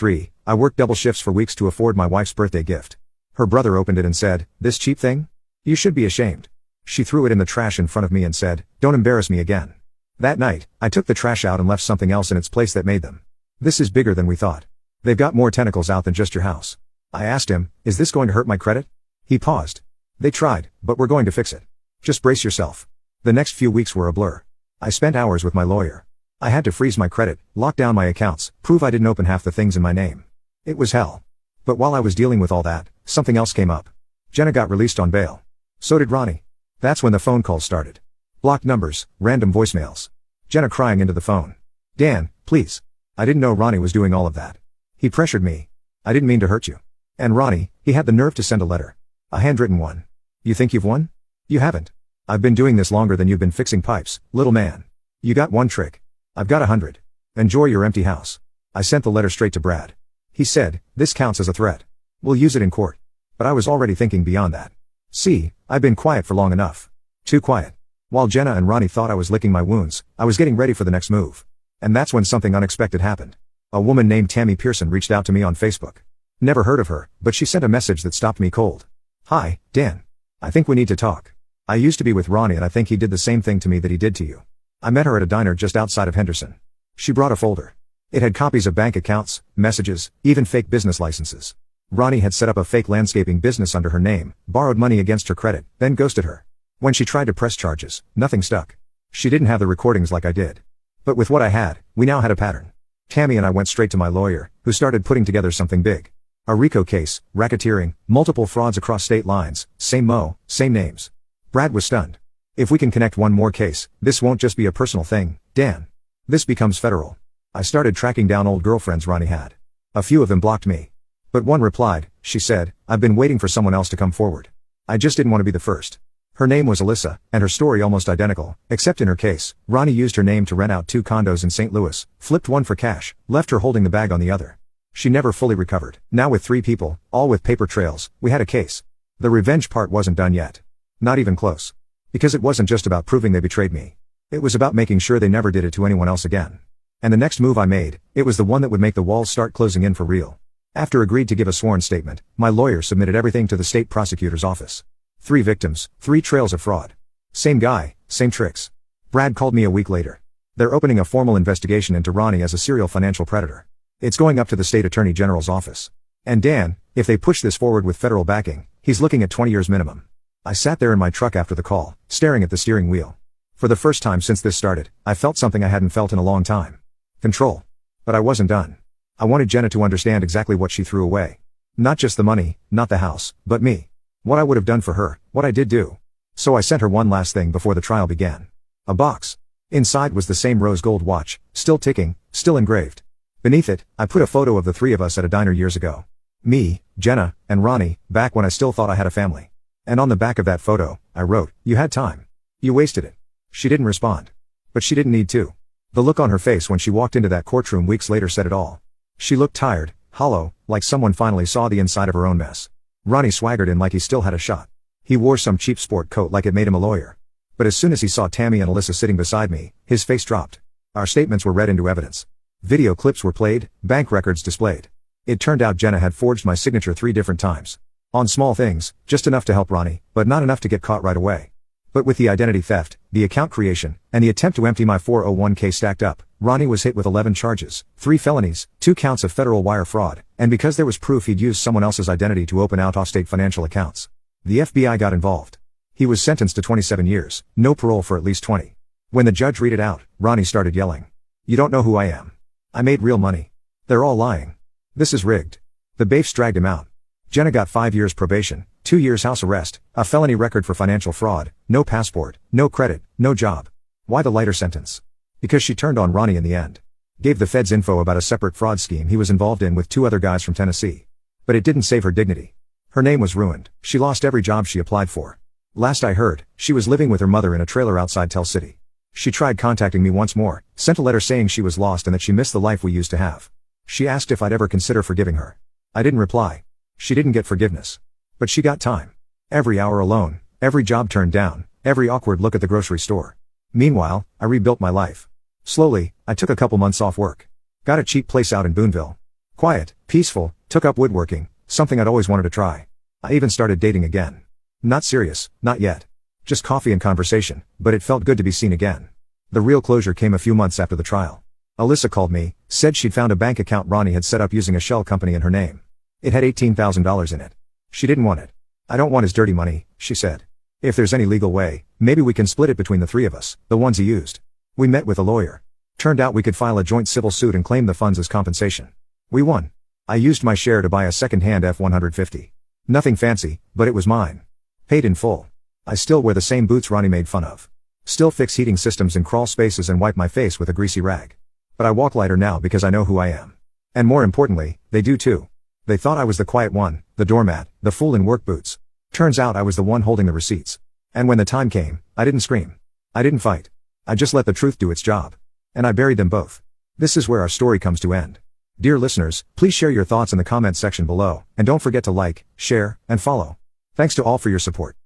WW3, I worked double shifts for weeks to afford my wife's birthday gift. Her brother opened it and said, "This cheap thing? You should be ashamed." She threw it in the trash in front of me and said, "Don't embarrass me again." That night, I took the trash out and left something else in its place that made them. "This is bigger than we thought. They've got more tentacles out than just your house." I asked him, "Is this going to hurt my credit?" He paused. "They tried, but we're going to fix it. Just brace yourself." The next few weeks were a blur. I spent hours with my lawyer. I had to freeze my credit, lock down my accounts, prove I didn't open half the things in my name. It was hell. But while I was dealing with all that, something else came up. Jenna got released on bail. So did Ronnie. That's when the phone calls started. Blocked numbers, random voicemails. Jenna crying into the phone. "Dan, please. I didn't know Ronnie was doing all of that. He pressured me. I didn't mean to hurt you." And Ronnie, he had the nerve to send a letter. A handwritten one. "You think you've won? You haven't. I've been doing this longer than you've been fixing pipes, little man. You got one trick. I've got 100. Enjoy your empty house." I sent the letter straight to Brad. He said, "This counts as a threat. We'll use it in court." But I was already thinking beyond that. See, I've been quiet for long enough. Too quiet. While Jenna and Ronnie thought I was licking my wounds, I was getting ready for the next move. And that's when something unexpected happened. A woman named Tammy Pearson reached out to me on Facebook. Never heard of her, but she sent a message that stopped me cold. "Hi, Dan. I think we need to talk. I used to be with Ronnie and I think he did the same thing to me that he did to you. I met her at a diner just outside of Henderson. She brought a folder. It had copies of bank accounts, messages, even fake business licenses. Ronnie had set up a fake landscaping business under her name, borrowed money against her credit, then ghosted her. When she tried to press charges, nothing stuck. She didn't have the recordings like I did. But with what I had, we now had a pattern. Tammy and I went straight to my lawyer, who started putting together something big. A RICO case, racketeering, multiple frauds across state lines, same mo, same names. Brad was stunned. "If we can connect one more case, this won't just be a personal thing, Dan. This becomes federal." I started tracking down old girlfriends Ronnie had. A few of them blocked me. But one replied. She said, "I've been waiting for someone else to come forward. I just didn't want to be the first." Her name was Alyssa, and her story almost identical, except in her case, Ronnie used her name to rent out 2 condos in St. Louis, flipped one for cash, left her holding the bag on the other. She never fully recovered. Now with 3 people, all with paper trails, we had a case. The revenge part wasn't done yet. Not even close. Because it wasn't just about proving they betrayed me. It was about making sure they never did it to anyone else again. And the next move I made, it was the one that would make the walls start closing in for real. After agreed to give a sworn statement, my lawyer submitted everything to the state prosecutor's office. 3 victims, 3 trails of fraud. Same guy, same tricks. Brad called me a week later. They're opening a formal investigation into Ronnie as a serial financial predator. It's going up to the state attorney general's office. And Dan, if they push this forward with federal backing, he's looking at 20 years minimum. I sat there in my truck after the call, staring at the steering wheel. For the first time since this started, I felt something I hadn't felt in a long time. Control. But I wasn't done. I wanted Jenna to understand exactly what she threw away. Not just the money, not the house, but me. What I would have done for her, what I did do. So I sent her one last thing before the trial began. A box. Inside was the same rose gold watch, still ticking, still engraved. Beneath it, I put a photo of the 3 of us at a diner years ago. Me, Jenna, and Ronnie, back when I still thought I had a family. And on the back of that photo, I wrote, "You had time. You wasted it." She didn't respond. But she didn't need to. The look on her face when she walked into that courtroom weeks later said it all. She looked tired, hollow, like someone finally saw the inside of her own mess. Ronnie swaggered in like he still had a shot. He wore some cheap sport coat like it made him a lawyer. But as soon as he saw Tammy and Alyssa sitting beside me, his face dropped. Our statements were read into evidence. Video clips were played, bank records displayed. It turned out Jenna had forged my signature 3 different times. On small things, just enough to help Ronnie, but not enough to get caught right away. But with the identity theft, the account creation, and the attempt to empty my 401k stacked up, Ronnie was hit with 11 charges, 3 felonies, 2 counts of federal wire fraud, and because there was proof he'd used someone else's identity to open out-of-state financial accounts. The FBI got involved. He was sentenced to 27 years, no parole for at least 20. When the judge read it out, Ronnie started yelling. "You don't know who I am. I made real money. They're all lying. This is rigged." The baifs dragged him out. Jenna got 5 years probation, 2 years house arrest, a felony record for financial fraud, no passport, no credit, no job. Why the lighter sentence? Because she turned on Ronnie in the end. Gave the feds info about a separate fraud scheme he was involved in with 2 other guys from Tennessee. But it didn't save her dignity. Her name was ruined. She lost every job she applied for. Last I heard, she was living with her mother in a trailer outside Tell City. She tried contacting me once more, sent a letter saying she was lost and that she missed the life we used to have. She asked if I'd ever consider forgiving her. I didn't reply. She didn't get forgiveness. But she got time. Every hour alone, every job turned down, every awkward look at the grocery store. Meanwhile, I rebuilt my life. Slowly, I took a couple months off work. Got a cheap place out in Boonville. Quiet, peaceful, took up woodworking, something I'd always wanted to try. I even started dating again. Not serious, not yet. Just coffee and conversation, but it felt good to be seen again. The real closure came a few months after the trial. Alyssa called me, said she'd found a bank account Ronnie had set up using a shell company in her name. It had $18,000 in it. She didn't want it. I don't want his dirty money, she said. If there's any legal way, maybe we can split it between the three of us, the ones he used. We met with a lawyer. Turned out we could file a joint civil suit and claim the funds as compensation. We won. I used my share to buy a second-hand F-150. Nothing fancy, but it was mine. Paid in full. I still wear the same boots Ronnie made fun of. Still fix heating systems in crawl spaces and wipe my face with a greasy rag. But I walk lighter now because I know who I am. And more importantly, they do too. They thought I was the quiet one, the doormat, the fool in work boots. Turns out I was the one holding the receipts. And when the time came, I didn't scream. I didn't fight. I just let the truth do its job. And I buried them both. This is where our story comes to end. Dear listeners, please share your thoughts in the comments section below, and don't forget to like, share, and follow. Thanks to all for your support.